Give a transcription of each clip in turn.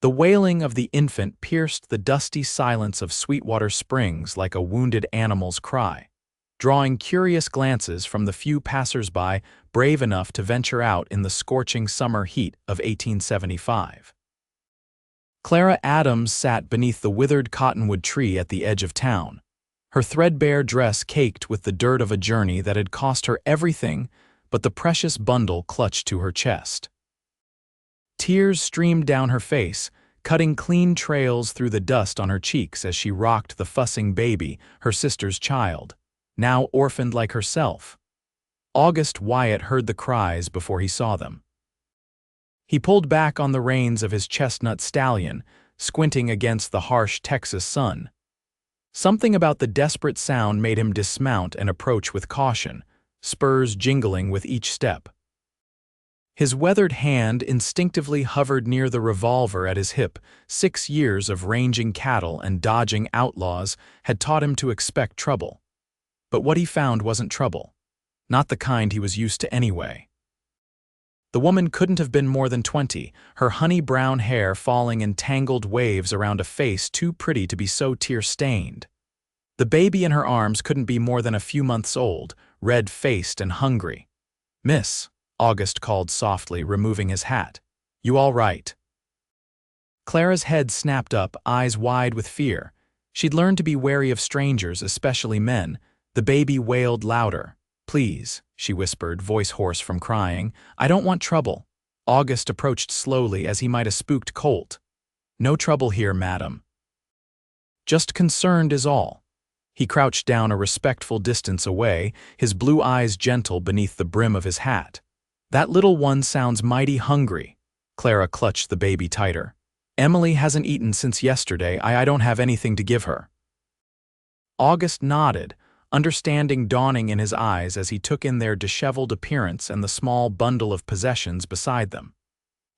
The wailing of the infant pierced the dusty silence of Sweetwater Springs like a wounded animal's cry, drawing curious glances from the few passers-by brave enough to venture out in the scorching summer heat of 1875. Clara Adams sat beneath the withered cottonwood tree at the edge of town, her threadbare dress caked with the dirt of a journey that had cost her everything but the precious bundle clutched to her chest. Tears streamed down her face, cutting clean trails through the dust on her cheeks as she rocked the fussing baby, her sister's child, now orphaned like herself. August Wyatt heard the cries before he saw them. He pulled back on the reins of his chestnut stallion, squinting against the harsh Texas sun. Something about the desperate sound made him dismount and approach with caution, spurs jingling with each step. His weathered hand instinctively hovered near the revolver at his hip. 6 years of ranging cattle and dodging outlaws had taught him to expect trouble. But what he found wasn't trouble. Not the kind he was used to anyway. The woman couldn't have been more than 20, her honey-brown hair falling in tangled waves around a face too pretty to be so tear-stained. The baby in her arms couldn't be more than a few months old, red-faced and hungry. "Miss," August called softly, removing his hat. "You all right?" Clara's head snapped up, eyes wide with fear. She'd learned to be wary of strangers, especially men. The baby wailed louder. "Please," she whispered, voice hoarse from crying. "I don't want trouble." August approached slowly as he might a spooked colt. "No trouble here, madam. Just concerned is all." He crouched down a respectful distance away, his blue eyes gentle beneath the brim of his hat. "That little one sounds mighty hungry." Clara clutched the baby tighter. "Emily hasn't eaten since yesterday. I don't have anything to give her." August nodded, understanding dawning in his eyes as he took in their disheveled appearance and the small bundle of possessions beside them.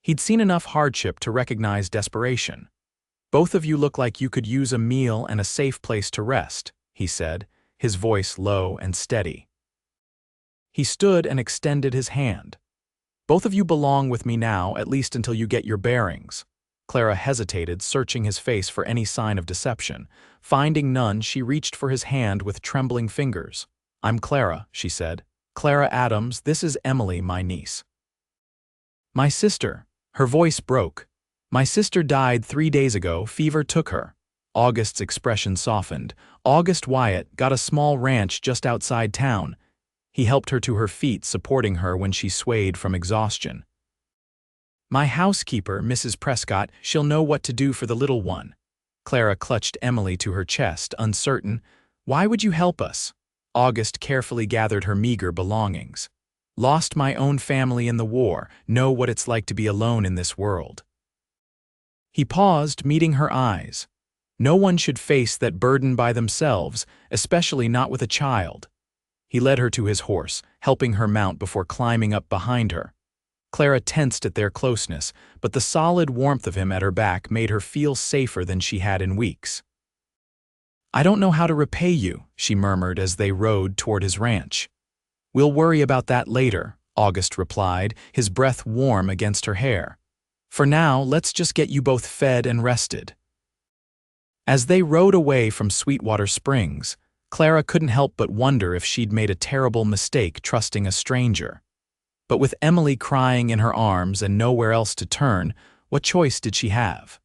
He'd seen enough hardship to recognize desperation. "Both of you look like you could use a meal and a safe place to rest," he said, his voice low and steady. He stood and extended his hand. "Both of you belong with me now, at least until you get your bearings." Clara hesitated, searching his face for any sign of deception. Finding none, she reached for his hand with trembling fingers. "I'm Clara," she said. "Clara Adams, this is Emily, my niece." "My sister." Her voice broke. "My sister died 3 days ago. Fever took her." August's expression softened. "August Wyatt got a small ranch just outside town." He helped her to her feet, supporting her when she swayed from exhaustion. "My housekeeper, Mrs. Prescott, she'll know what to do for the little one." Clara clutched Emily to her chest, uncertain. "Why would you help us?" August carefully gathered her meager belongings. "Lost my own family in the war, know what it's like to be alone in this world." He paused, meeting her eyes. No one should face that burden by themselves, especially not with a child. He led her to his horse, helping her mount before climbing up behind her. Clara tensed at their closeness, but the solid warmth of him at her back made her feel safer than she had in weeks. "I don't know how to repay you," she murmured as they rode toward his ranch. "We'll worry about that later," August replied, his breath warm against her hair. "For now, let's just get you both fed and rested." As they rode away from Sweetwater Springs, Clara couldn't help but wonder if she'd made a terrible mistake trusting a stranger. But with Emily crying in her arms and nowhere else to turn, what choice did she have?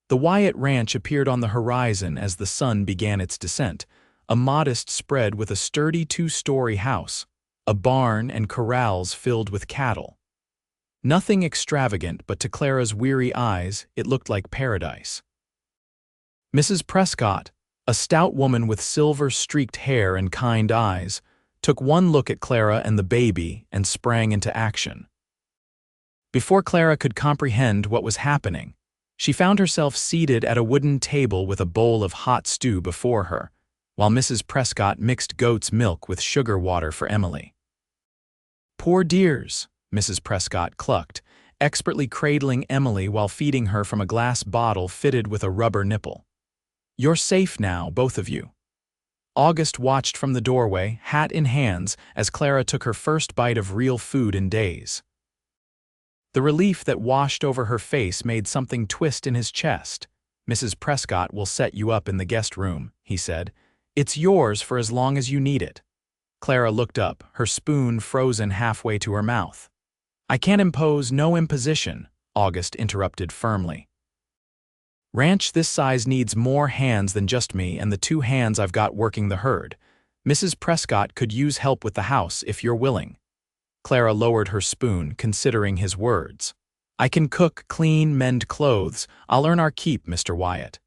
The Wyatt Ranch appeared on the horizon as the sun began its descent, a modest spread with a sturdy 2-story house, a barn and corrals filled with cattle. Nothing extravagant, but to Clara's weary eyes, it looked like paradise. Mrs. Prescott, a stout woman with silver-streaked hair and kind eyes, took one look at Clara and the baby and sprang into action. Before Clara could comprehend what was happening, she found herself seated at a wooden table with a bowl of hot stew before her, while Mrs. Prescott mixed goat's milk with sugar water for Emily. "Poor dears," Mrs. Prescott clucked, expertly cradling Emily while feeding her from a glass bottle fitted with a rubber nipple. "You're safe now, both of you." August watched from the doorway, hat in hands, as Clara took her first bite of real food in days. The relief that washed over her face made something twist in his chest. "Mrs. Prescott will set you up in the guest room," he said. "It's yours for as long as you need it." Clara looked up, her spoon frozen halfway to her mouth. "I can't impose no imposition," August interrupted firmly. "Ranch this size needs more hands than just me and the 2 hands I've got working the herd. Mrs. Prescott could use help with the house if you're willing." Clara lowered her spoon, considering his words. "I can cook, clean, mend clothes. I'll earn our keep, Mr. Wyatt."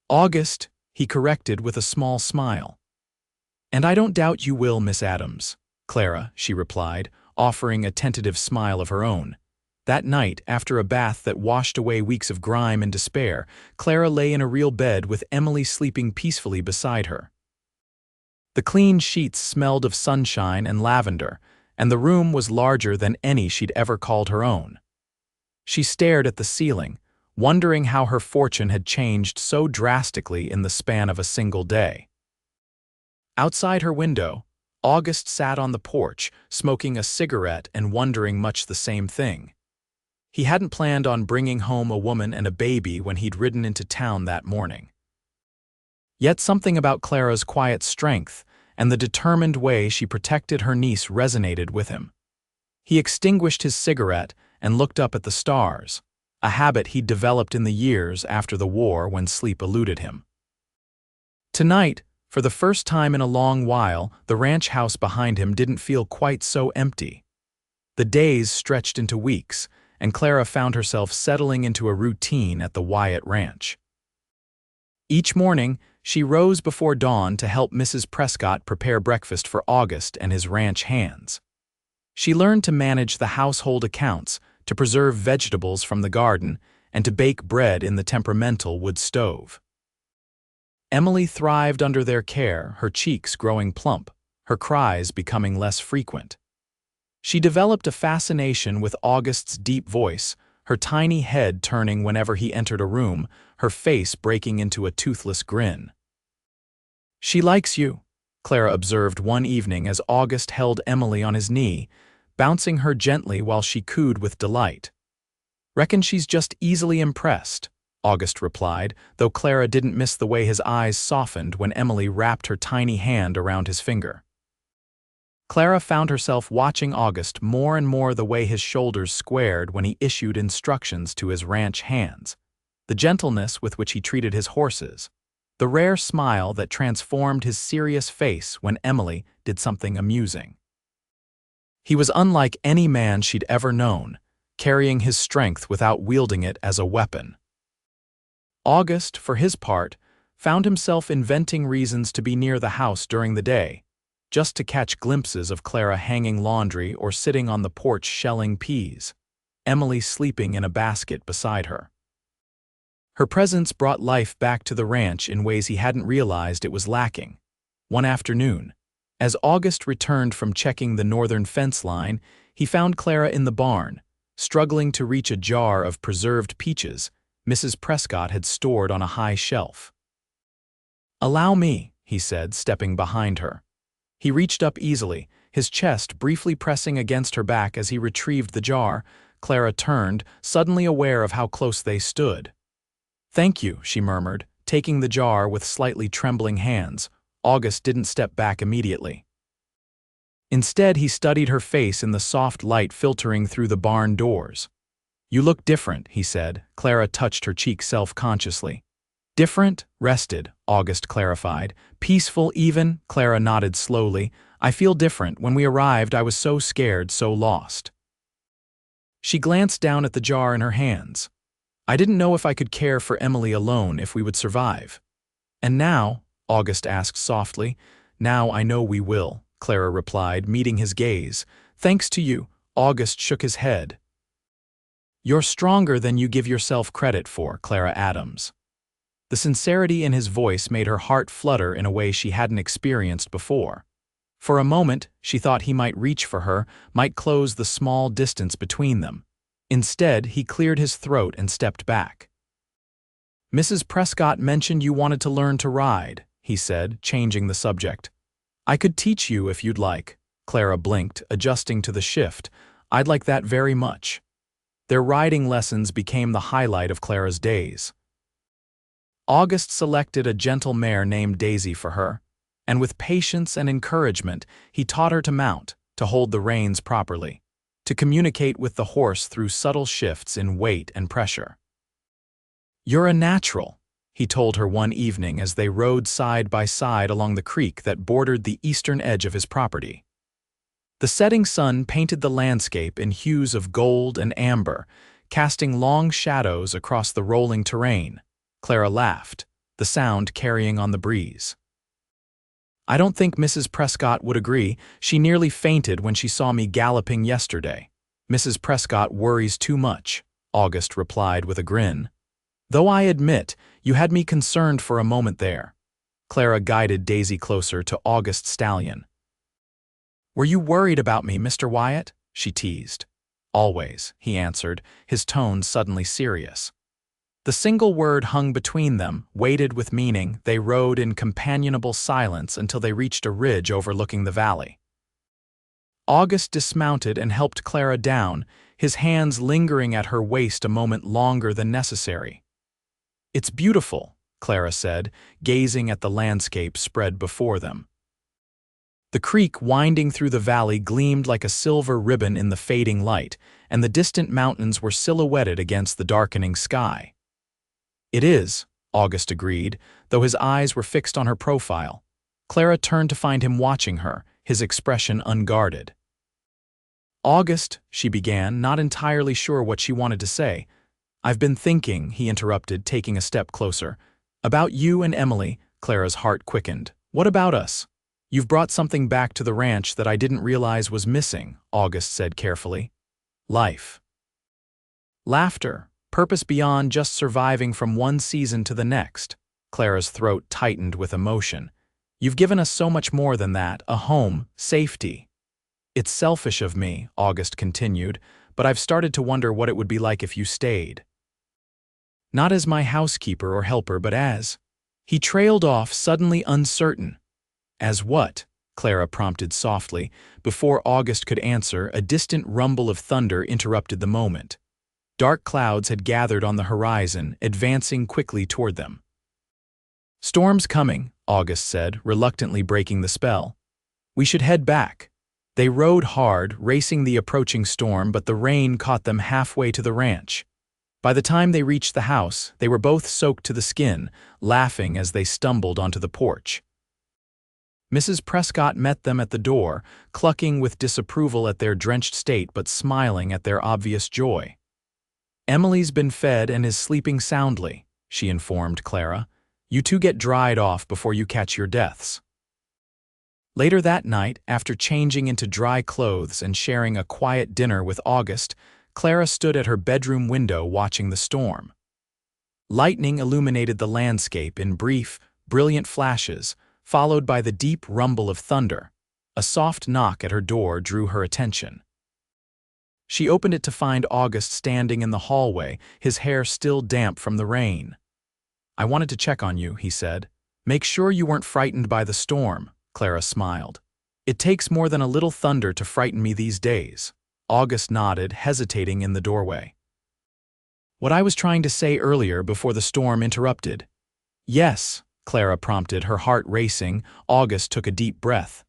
"August," he corrected with a small smile. "And I don't doubt you will, Miss Adams." "Clara," she replied, offering a tentative smile of her own. That night, after a bath that washed away weeks of grime and despair, Clara lay in a real bed with Emily sleeping peacefully beside her. The clean sheets smelled of sunshine and lavender, and the room was larger than any she'd ever called her own. She stared at the ceiling, wondering how her fortune had changed so drastically in the span of a single day. Outside her window, August sat on the porch, smoking a cigarette and wondering much the same thing. He hadn't planned on bringing home a woman and a baby when he'd ridden into town that morning. Yet something about Clara's quiet strength and the determined way she protected her niece resonated with him. He extinguished his cigarette and looked up at the stars, a habit he'd developed in the years after the war when sleep eluded him. Tonight, for the first time in a long while, the ranch house behind him didn't feel quite so empty. The days stretched into weeks, and Clara found herself settling into a routine at the Wyatt ranch. Each morning, she rose before dawn to help Mrs. Prescott prepare breakfast for August and his ranch hands. She learned to manage the household accounts, to preserve vegetables from the garden, and to bake bread in the temperamental wood stove. Emily thrived under their care, her cheeks growing plump, her cries becoming less frequent. She developed a fascination with August's deep voice, her tiny head turning whenever he entered a room, her face breaking into a toothless grin. "She likes you," Clara observed one evening as August held Emily on his knee, bouncing her gently while she cooed with delight. "Reckon she's just easily impressed," August replied, though Clara didn't miss the way his eyes softened when Emily wrapped her tiny hand around his finger. Clara found herself watching August more and more the way his shoulders squared when he issued instructions to his ranch hands, the gentleness with which he treated his horses, the rare smile that transformed his serious face when Emily did something amusing. He was unlike any man she'd ever known, carrying his strength without wielding it as a weapon. August, for his part, found himself inventing reasons to be near the house during the day, just to catch glimpses of Clara hanging laundry or sitting on the porch shelling peas, Emily sleeping in a basket beside her. Her presence brought life back to the ranch in ways he hadn't realized it was lacking. One afternoon, as August returned from checking the northern fence line, he found Clara in the barn, struggling to reach a jar of preserved peaches Mrs. Prescott had stored on a high shelf. "Allow me," he said, stepping behind her. He reached up easily, his chest briefly pressing against her back as he retrieved the jar. Clara turned, suddenly aware of how close they stood. "Thank you," she murmured, taking the jar with slightly trembling hands. August didn't step back immediately. Instead, he studied her face in the soft light filtering through the barn doors. "You look different," he said. Clara touched her cheek self-consciously. "Different? Rested," August clarified. "Peaceful even?" Clara nodded slowly. "I feel different. When we arrived, I was so scared, so lost." She glanced down at the jar in her hands. "I didn't know if I could care for Emily alone, if we would survive." "And now?" August asked softly. "Now I know we will," Clara replied, meeting his gaze. "Thanks to you." August shook his head. "You're stronger than you give yourself credit for, Clara Adams." The sincerity in his voice made her heart flutter in a way she hadn't experienced before. For a moment, she thought he might reach for her, might close the small distance between them. Instead, he cleared his throat and stepped back. "Mrs. Prescott mentioned you wanted to learn to ride," he said, changing the subject. "I could teach you if you'd like." Clara blinked, adjusting to the shift. "I'd like that very much." Their riding lessons became the highlight of Clara's days. August selected a gentle mare named Daisy for her, and with patience and encouragement, he taught her to mount, to hold the reins properly, to communicate with the horse through subtle shifts in weight and pressure. "You're a natural," he told her one evening as they rode side by side along the creek that bordered the eastern edge of his property. The setting sun painted the landscape in hues of gold and amber, casting long shadows across the rolling terrain. Clara laughed, the sound carrying on the breeze. "I don't think Mrs. Prescott would agree. She nearly fainted when she saw me galloping yesterday." "Mrs. Prescott worries too much," August replied with a grin. "Though I admit, you had me concerned for a moment there." Clara guided Daisy closer to August's stallion. "Were you worried about me, Mr. Wyatt?" she teased. "Always," he answered, his tone suddenly serious. The single word hung between them, weighted with meaning. They rode in companionable silence until they reached a ridge overlooking the valley. August dismounted and helped Clara down, his hands lingering at her waist a moment longer than necessary. "It's beautiful," Clara said, gazing at the landscape spread before them. The creek winding through the valley gleamed like a silver ribbon in the fading light, and the distant mountains were silhouetted against the darkening sky. "It is," August agreed, though his eyes were fixed on her profile. Clara turned to find him watching her, his expression unguarded. "August," she began, not entirely sure what she wanted to say. "I've been thinking," he interrupted, taking a step closer. "About you and Emily." Clara's heart quickened. "What about us?" "You've brought something back to the ranch that I didn't realize was missing," August said carefully. "Life. Laughter. Purpose beyond just surviving from one season to the next." Clara's throat tightened with emotion. "You've given us so much more than that, a home, safety." "It's selfish of me," August continued, "but I've started to wonder what it would be like if you stayed. Not as my housekeeper or helper, but as—" He trailed off, suddenly uncertain. "As what?" Clara prompted softly. Before August could answer, a distant rumble of thunder interrupted the moment. Dark clouds had gathered on the horizon, advancing quickly toward them. "Storm's coming," August said, reluctantly breaking the spell. "We should head back." They rode hard, racing the approaching storm, but the rain caught them halfway to the ranch. By the time they reached the house, they were both soaked to the skin, laughing as they stumbled onto the porch. Mrs. Prescott met them at the door, clucking with disapproval at their drenched state but smiling at their obvious joy. "Emily's been fed and is sleeping soundly," she informed Clara. "You two get dried off before you catch your deaths." Later that night, after changing into dry clothes and sharing a quiet dinner with August, Clara stood at her bedroom window watching the storm. Lightning illuminated the landscape in brief, brilliant flashes, followed by the deep rumble of thunder. A soft knock at her door drew her attention. She opened it to find August standing in the hallway, his hair still damp from the rain. "I wanted to check on you," he said. "Make sure you weren't frightened by the storm," Clara smiled. "It takes more than a little thunder to frighten me these days." August nodded, hesitating in the doorway. "What I was trying to say earlier before the storm interrupted." "Yes," Clara prompted, her heart racing. August took a deep breath.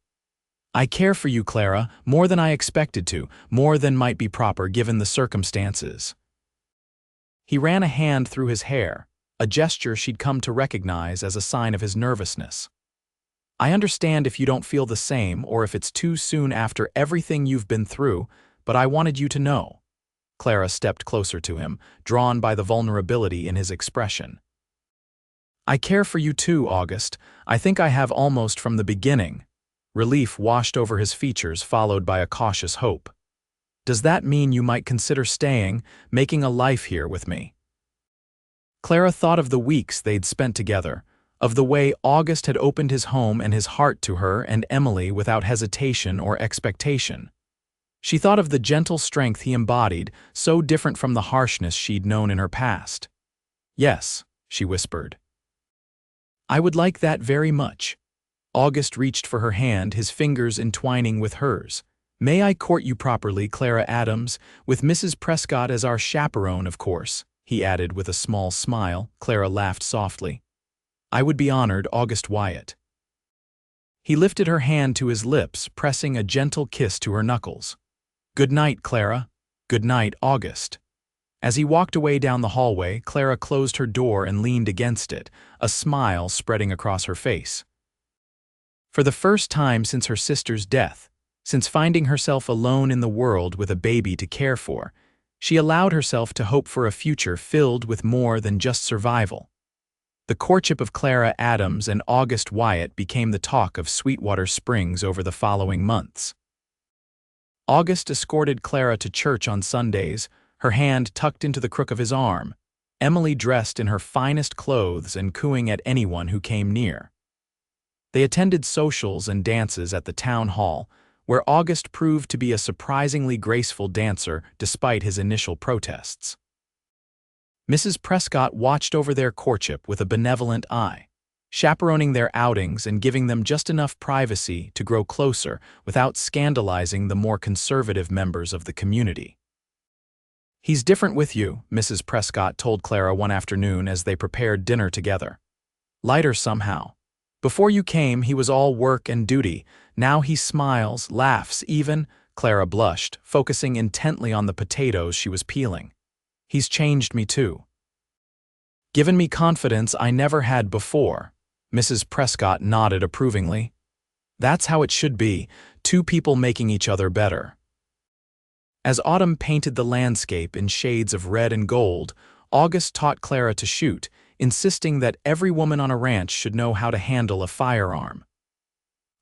"I care for you, Clara, more than I expected to, more than might be proper given the circumstances." He ran a hand through his hair, a gesture she'd come to recognize as a sign of his nervousness. "I understand if you don't feel the same or if it's too soon after everything you've been through, but I wanted you to know." Clara stepped closer to him, drawn by the vulnerability in his expression. "I care for you too, August. I think I have almost from the beginning." Relief washed over his features, followed by a cautious hope. "Does that mean you might consider staying, making a life here with me?" Clara thought of the weeks they'd spent together, of the way August had opened his home and his heart to her and Emily without hesitation or expectation. She thought of the gentle strength he embodied, so different from the harshness she'd known in her past. "Yes," she whispered. "I would like that very much." August reached for her hand, his fingers entwining with hers. May I court you properly, Clara Adams, with Mrs. Prescott as our chaperone, of course, he added with a small smile. Clara laughed softly. I would be honored, August Wyatt. He lifted her hand to his lips, pressing a gentle kiss to her knuckles. Good night, Clara. Good night, August. As he walked away down the hallway, Clara closed her door and leaned against it, a smile spreading across her face. For the first time since her sister's death, since finding herself alone in the world with a baby to care for, she allowed herself to hope for a future filled with more than just survival. The courtship of Clara Adams and August Wyatt became the talk of Sweetwater Springs over the following months. August escorted Clara to church on Sundays, her hand tucked into the crook of his arm, Emily dressed in her finest clothes and cooing at anyone who came near. They attended socials and dances at the town hall, where August proved to be a surprisingly graceful dancer despite his initial protests. Mrs. Prescott watched over their courtship with a benevolent eye, chaperoning their outings and giving them just enough privacy to grow closer without scandalizing the more conservative members of the community. He's different with you, Mrs. Prescott told Clara one afternoon as they prepared dinner together. Lighter somehow. Before you came, he was all work and duty. Now he smiles, laughs even. Clara blushed, focusing intently on the potatoes she was peeling. He's changed me too. Given me confidence I never had before. Mrs. Prescott nodded approvingly. That's how it should be, two people making each other better. As autumn painted the landscape in shades of red and gold, August taught Clara to shoot, insisting that every woman on a ranch should know how to handle a firearm.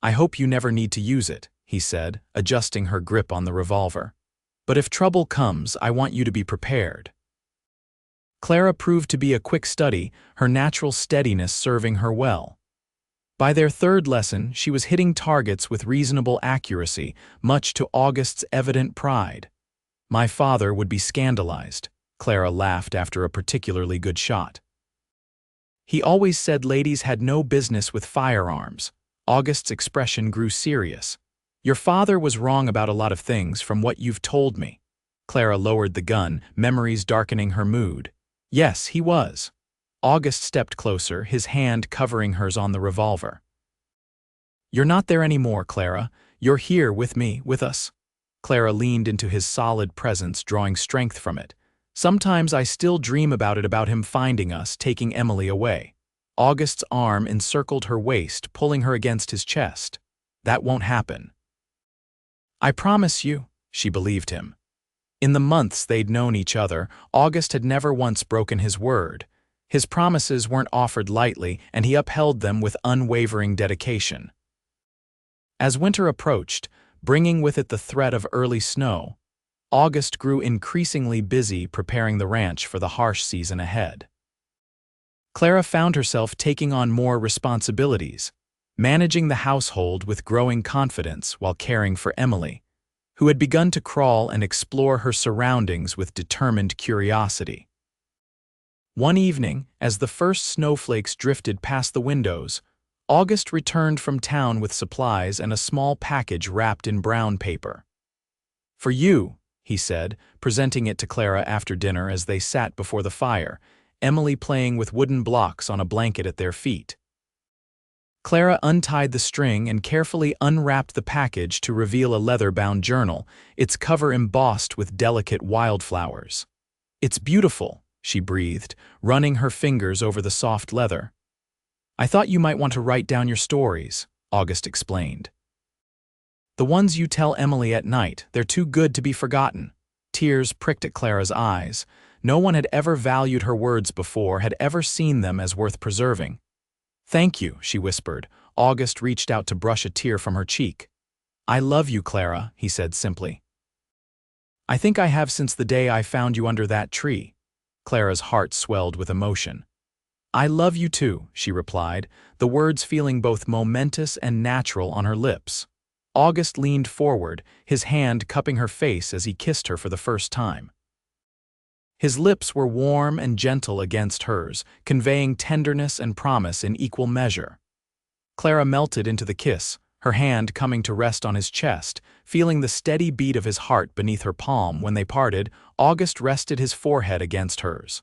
I hope you never need to use it, he said, adjusting her grip on the revolver. But if trouble comes, I want you to be prepared. Clara proved to be a quick study, her natural steadiness serving her well. By their third lesson, she was hitting targets with reasonable accuracy, much to August's evident pride. My father would be scandalized, Clara laughed after a particularly good shot. He always said ladies had no business with firearms. August's expression grew serious. Your father was wrong about a lot of things from what you've told me. Clara lowered the gun, memories darkening her mood. Yes, he was. August stepped closer, his hand covering hers on the revolver. You're not there anymore, Clara. You're here with me, with us. Clara leaned into his solid presence, drawing strength from it. Sometimes I still dream about him finding us, taking Emily away. August's arm encircled her waist, pulling her against his chest. That won't happen. I promise you, she believed him. In the months they'd known each other, August had never once broken his word. His promises weren't offered lightly, and he upheld them with unwavering dedication. As winter approached, bringing with it the threat of early snow, August grew increasingly busy preparing the ranch for the harsh season ahead. Clara found herself taking on more responsibilities, managing the household with growing confidence while caring for Emily, who had begun to crawl and explore her surroundings with determined curiosity. One evening, as the first snowflakes drifted past the windows, August returned from town with supplies and a small package wrapped in brown paper. For you, he said, presenting it to Clara after dinner as they sat before the fire, Emily playing with wooden blocks on a blanket at their feet. Clara untied the string and carefully unwrapped the package to reveal a leather-bound journal, its cover embossed with delicate wildflowers. It's beautiful, she breathed, running her fingers over the soft leather. I thought you might want to write down your stories, August explained. The ones you tell Emily at night, they're too good to be forgotten. Tears pricked at Clara's eyes. No one had ever valued her words before, had ever seen them as worth preserving. Thank you, she whispered. August reached out to brush a tear from her cheek. I love you, Clara, he said simply. I think I have since the day I found you under that tree. Clara's heart swelled with emotion. I love you too, she replied, the words feeling both momentous and natural on her lips. August leaned forward, his hand cupping her face as he kissed her for the first time. His lips were warm and gentle against hers, conveying tenderness and promise in equal measure. Clara melted into the kiss, her hand coming to rest on his chest, feeling the steady beat of his heart beneath her palm. When they parted, August rested his forehead against hers.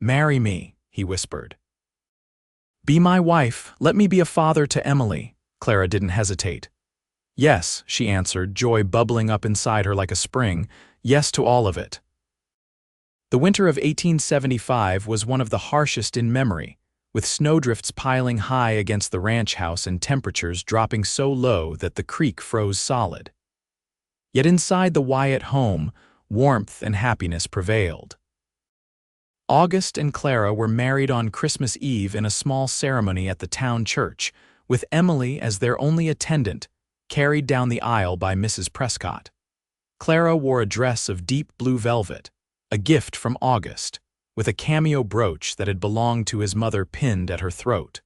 "Marry me," he whispered. "Be my wife, let me be a father to Emily." Clara didn't hesitate. "Yes," she answered, joy bubbling up inside her like a spring. "Yes to all of it." The winter of 1875 was one of the harshest in memory, with snowdrifts piling high against the ranch house and temperatures dropping so low that the creek froze solid. Yet inside the Wyatt home, warmth and happiness prevailed. August and Clara were married on Christmas Eve in a small ceremony at the town church, with Emily as their only attendant, carried down the aisle by Mrs. Prescott. Clara wore a dress of deep blue velvet, a gift from August, with a cameo brooch that had belonged to his mother pinned at her throat.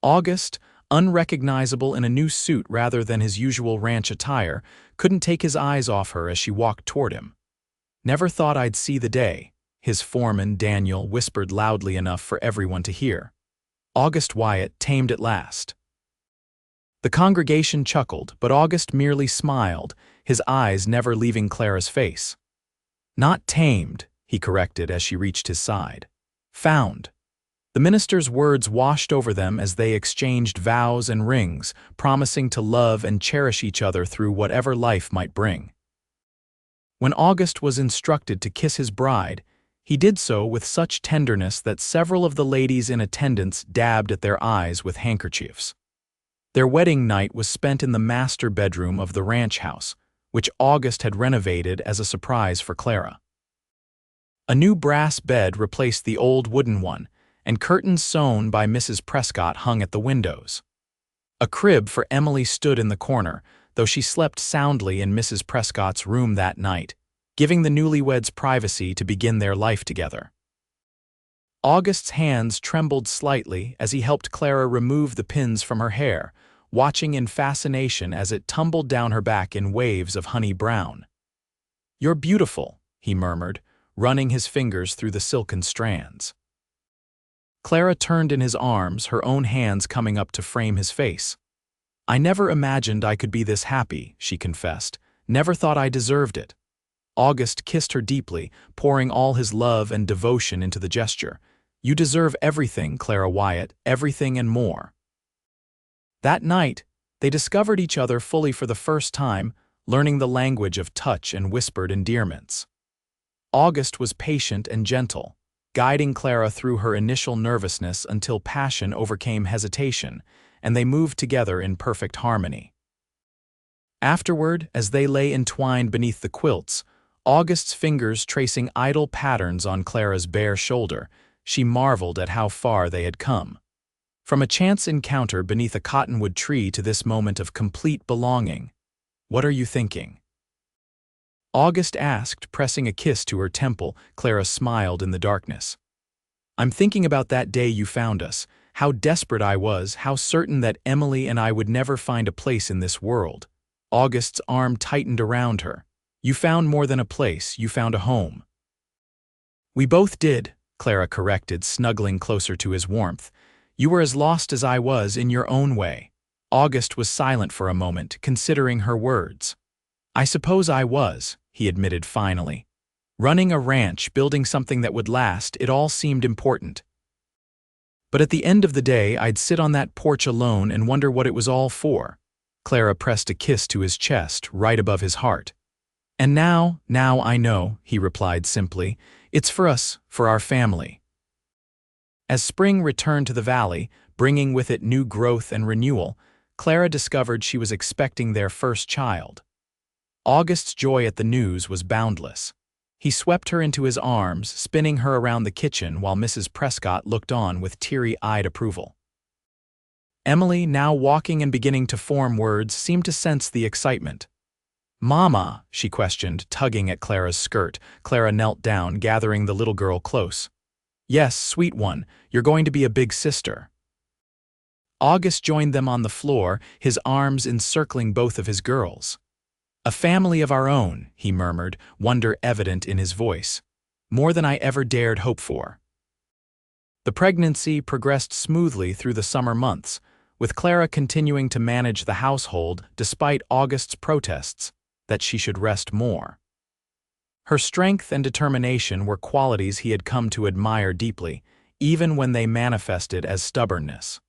August, unrecognizable in a new suit rather than his usual ranch attire, couldn't take his eyes off her as she walked toward him. "Never thought I'd see the day," his foreman, Daniel, whispered loudly enough for everyone to hear. August Wyatt tamed at last. The congregation chuckled, but August merely smiled, his eyes never leaving Clara's face. "Not tamed," he corrected as she reached his side. "Found." The minister's words washed over them as they exchanged vows and rings, promising to love and cherish each other through whatever life might bring. When August was instructed to kiss his bride, he did so with such tenderness that several of the ladies in attendance dabbed at their eyes with handkerchiefs. Their wedding night was spent in the master bedroom of the ranch house, which August had renovated as a surprise for Clara. A new brass bed replaced the old wooden one, and curtains sewn by Mrs. Prescott hung at the windows. A crib for Emily stood in the corner, though she slept soundly in Mrs. Prescott's room that night, giving the newlyweds privacy to begin their life together. August's hands trembled slightly as he helped Clara remove the pins from her hair, watching in fascination as it tumbled down her back in waves of honey brown. "You're beautiful," he murmured, running his fingers through the silken strands. Clara turned in his arms, her own hands coming up to frame his face. "I never imagined I could be this happy," she confessed. "Never thought I deserved it." August kissed her deeply, pouring all his love and devotion into the gesture. "You deserve everything, Clara Wyatt, everything and more." That night, they discovered each other fully for the first time, learning the language of touch and whispered endearments. August was patient and gentle, guiding Clara through her initial nervousness until passion overcame hesitation, and they moved together in perfect harmony. Afterward, as they lay entwined beneath the quilts, August's fingers tracing idle patterns on Clara's bare shoulder, she marveled at how far they had come. From a chance encounter beneath a cottonwood tree to this moment of complete belonging. "What are you thinking?" August asked, pressing a kiss to her temple. Clara smiled in the darkness. "I'm thinking about that day you found us, how desperate I was, how certain that Emily and I would never find a place in this world." August's arm tightened around her. "You found more than a place, you found a home." "We both did," Clara corrected, snuggling closer to his warmth. "You were as lost as I was in your own way." August was silent for a moment, considering her words. "I suppose I was," he admitted finally. "Running a ranch, building something that would last, it all seemed important. But at the end of the day, I'd sit on that porch alone and wonder what it was all for." Clara pressed a kiss to his chest, right above his heart. "And now I know," he replied simply. "It's for us, for our family." As spring returned to the valley, bringing with it new growth and renewal, Clara discovered she was expecting their first child. August's joy at the news was boundless. He swept her into his arms, spinning her around the kitchen while Mrs. Prescott looked on with teary-eyed approval. Emily, now walking and beginning to form words, seemed to sense the excitement. "Mama," she questioned, tugging at Clara's skirt. Clara knelt down, gathering the little girl close. "Yes, sweet one, you're going to be a big sister." August joined them on the floor, his arms encircling both of his girls. "A family of our own," he murmured, wonder evident in his voice. "More than I ever dared hope for." The pregnancy progressed smoothly through the summer months, with Clara continuing to manage the household despite August's protests that she should rest more. Her strength and determination were qualities he had come to admire deeply, even when they manifested as stubbornness.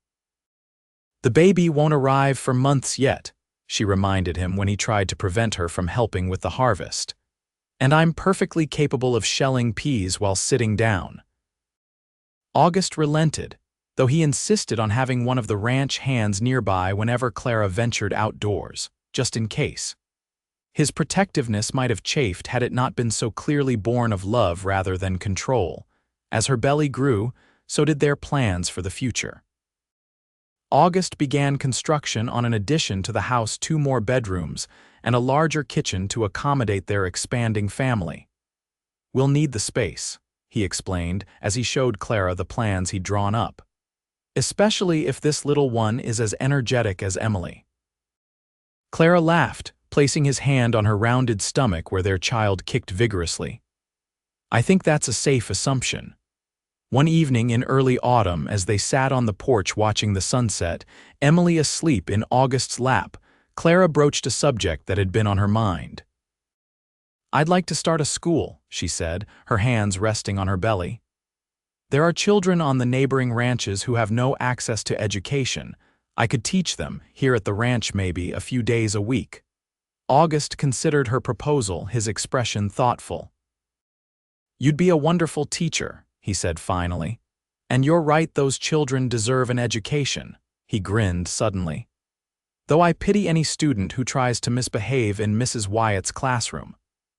"The baby won't arrive for months yet," she reminded him when he tried to prevent her from helping with the harvest. "And I'm perfectly capable of shelling peas while sitting down." August relented, though he insisted on having one of the ranch hands nearby whenever Clara ventured outdoors, just in case. His protectiveness might have chafed had it not been so clearly born of love rather than control. As her belly grew, so did their plans for the future. August began construction on an addition to the house, 2 more bedrooms, and a larger kitchen to accommodate their expanding family. "We'll need the space," he explained as he showed Clara the plans he'd drawn up. "Especially if this little one is as energetic as Emily." Clara laughed, placing his hand on her rounded stomach where their child kicked vigorously. "I think that's a safe assumption." One evening in early autumn, as they sat on the porch watching the sunset, Emily asleep in August's lap, Clara broached a subject that had been on her mind. "I'd like to start a school," she said, her hands resting on her belly. "There are children on the neighboring ranches who have no access to education. I could teach them, here at the ranch maybe, a few days a week." August considered her proposal, his expression thoughtful. "You'd be a wonderful teacher," he said finally. "And you're right, those children deserve an education." He grinned suddenly. "Though I pity any student who tries to misbehave in Mrs. Wyatt's classroom."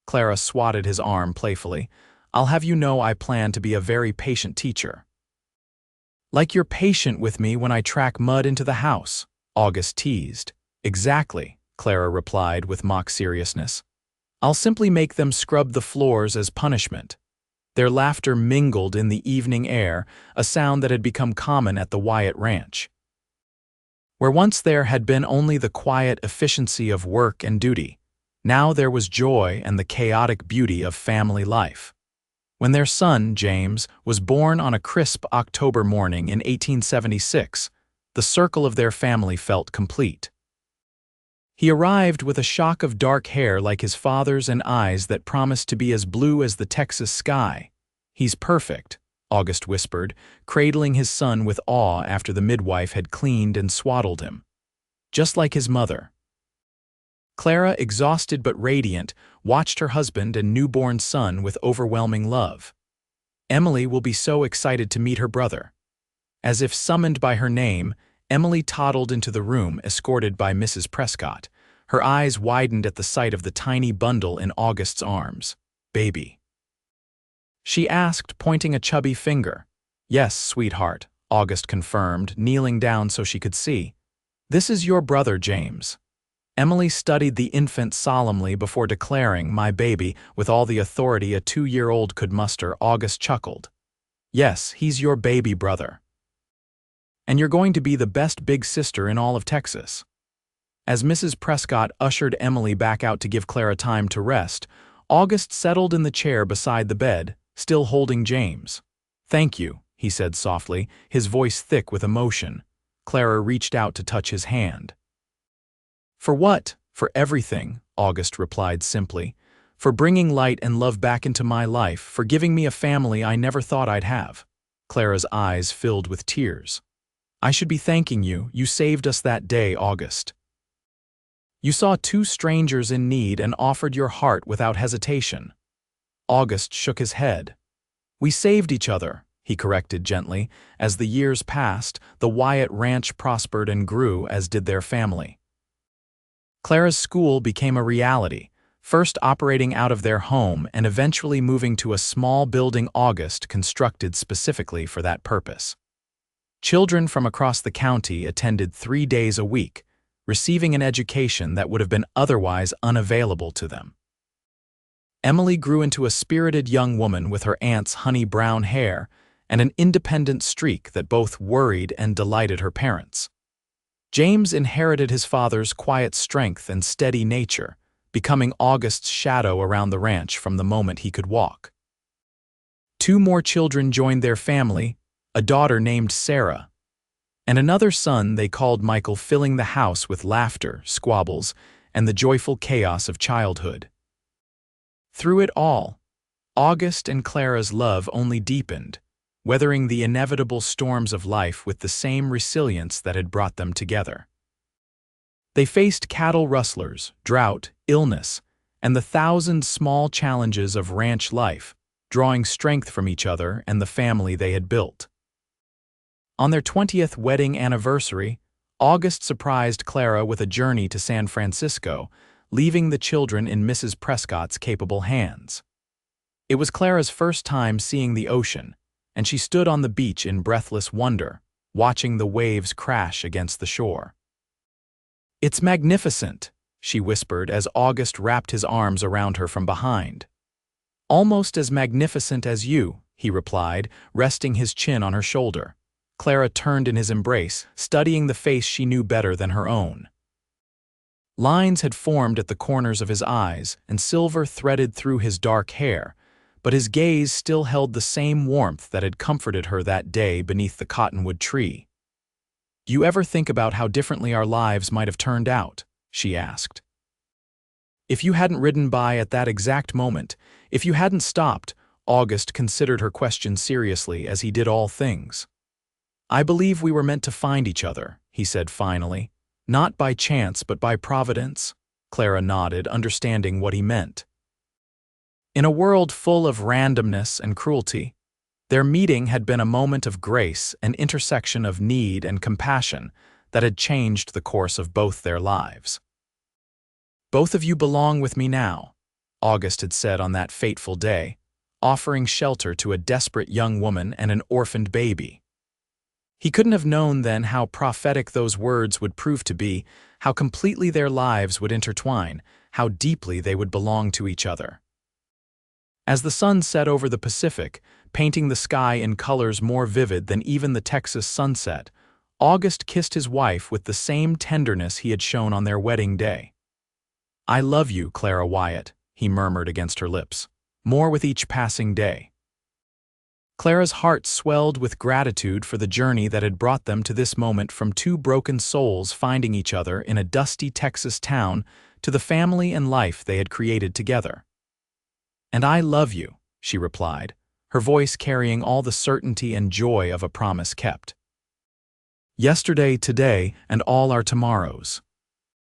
Clara swatted his arm playfully. "I'll have you know I plan to be a very patient teacher." "Like you're patient with me when I track mud into the house," August teased. "Exactly," Clara replied with mock seriousness. "I'll simply make them scrub the floors as punishment." Their laughter mingled in the evening air, a sound that had become common at the Wyatt Ranch, where once there had been only the quiet efficiency of work and duty. Now there was joy and the chaotic beauty of family life. When their son, James, was born on a crisp October morning in 1876, the circle of their family felt complete. He arrived with a shock of dark hair like his father's and eyes that promised to be as blue as the Texas sky. "He's perfect," August whispered, cradling his son with awe after the midwife had cleaned and swaddled him. "Just like his mother." Clara, exhausted but radiant, watched her husband and newborn son with overwhelming love. "Emily will be so excited to meet her brother." As if summoned by her name, Emily toddled into the room, escorted by Mrs. Prescott. Her eyes widened at the sight of the tiny bundle in August's arms. "Baby?" she asked, pointing a chubby finger. "Yes, sweetheart," August confirmed, kneeling down so she could see. "This is your brother, James." Emily studied the infant solemnly before declaring, "My baby," with all the authority a 2-year-old could muster. August chuckled. "Yes, he's your baby brother. And you're going to be the best big sister in all of Texas." As Mrs. Prescott ushered Emily back out to give Clara time to rest, August settled in the chair beside the bed, still holding James. "Thank you," he said softly, his voice thick with emotion. Clara reached out to touch his hand. "For what?" "For everything," August replied simply. "For bringing light and love back into my life, for giving me a family I never thought I'd have." Clara's eyes filled with tears. "I should be thanking you. You saved us that day, August. You saw 2 strangers in need and offered your heart without hesitation." August shook his head. "We saved each other," he corrected gently. As the years passed, the Wyatt Ranch prospered and grew, as did their family. Clara's school became a reality, first operating out of their home and eventually moving to a small building August constructed specifically for that purpose. Children from across the county attended 3 days a week, receiving an education that would have been otherwise unavailable to them. Emily grew into a spirited young woman with her aunt's honey-brown hair and an independent streak that both worried and delighted her parents. James inherited his father's quiet strength and steady nature, becoming August's shadow around the ranch from the moment he could walk. 2 more children joined their family, a daughter named Sarah. And another son they called Michael, filling the house with laughter, squabbles, and the joyful chaos of childhood. Through it all, August and Clara's love only deepened, weathering the inevitable storms of life with the same resilience that had brought them together. They faced cattle rustlers, drought, illness, and the thousand small challenges of ranch life, drawing strength from each other and the family they had built. On their 20th wedding anniversary, August surprised Clara with a journey to San Francisco, leaving the children in Mrs. Prescott's capable hands. It was Clara's first time seeing the ocean, and she stood on the beach in breathless wonder, watching the waves crash against the shore. "It's magnificent," she whispered as August wrapped his arms around her from behind. "Almost as magnificent as you," he replied, resting his chin on her shoulder. Clara turned in his embrace, studying the face she knew better than her own. Lines had formed at the corners of his eyes, and silver threaded through his dark hair, but his gaze still held the same warmth that had comforted her that day beneath the cottonwood tree. "Do you ever think about how differently our lives might have turned out?" she asked. "If you hadn't ridden by at that exact moment, if you hadn't stopped," August considered her question seriously, as he did all things. "I believe we were meant to find each other," he said finally. "Not by chance, but by providence." Clara nodded, understanding what he meant. In a world full of randomness and cruelty, their meeting had been a moment of grace, an intersection of need and compassion that had changed the course of both their lives. "Both of you belong with me now," August had said on that fateful day, offering shelter to a desperate young woman and an orphaned baby. He couldn't have known then how prophetic those words would prove to be, how completely their lives would intertwine, how deeply they would belong to each other. As the sun set over the Pacific, painting the sky in colors more vivid than even the Texas sunset, August kissed his wife with the same tenderness he had shown on their wedding day. "I love you, Clara Wyatt," he murmured against her lips, "more with each passing day." Clara's heart swelled with gratitude for the journey that had brought them to this moment, from two broken souls finding each other in a dusty Texas town to the family and life they had created together. "And I love you," she replied, her voice carrying all the certainty and joy of a promise kept. "Yesterday, today, and all our tomorrows."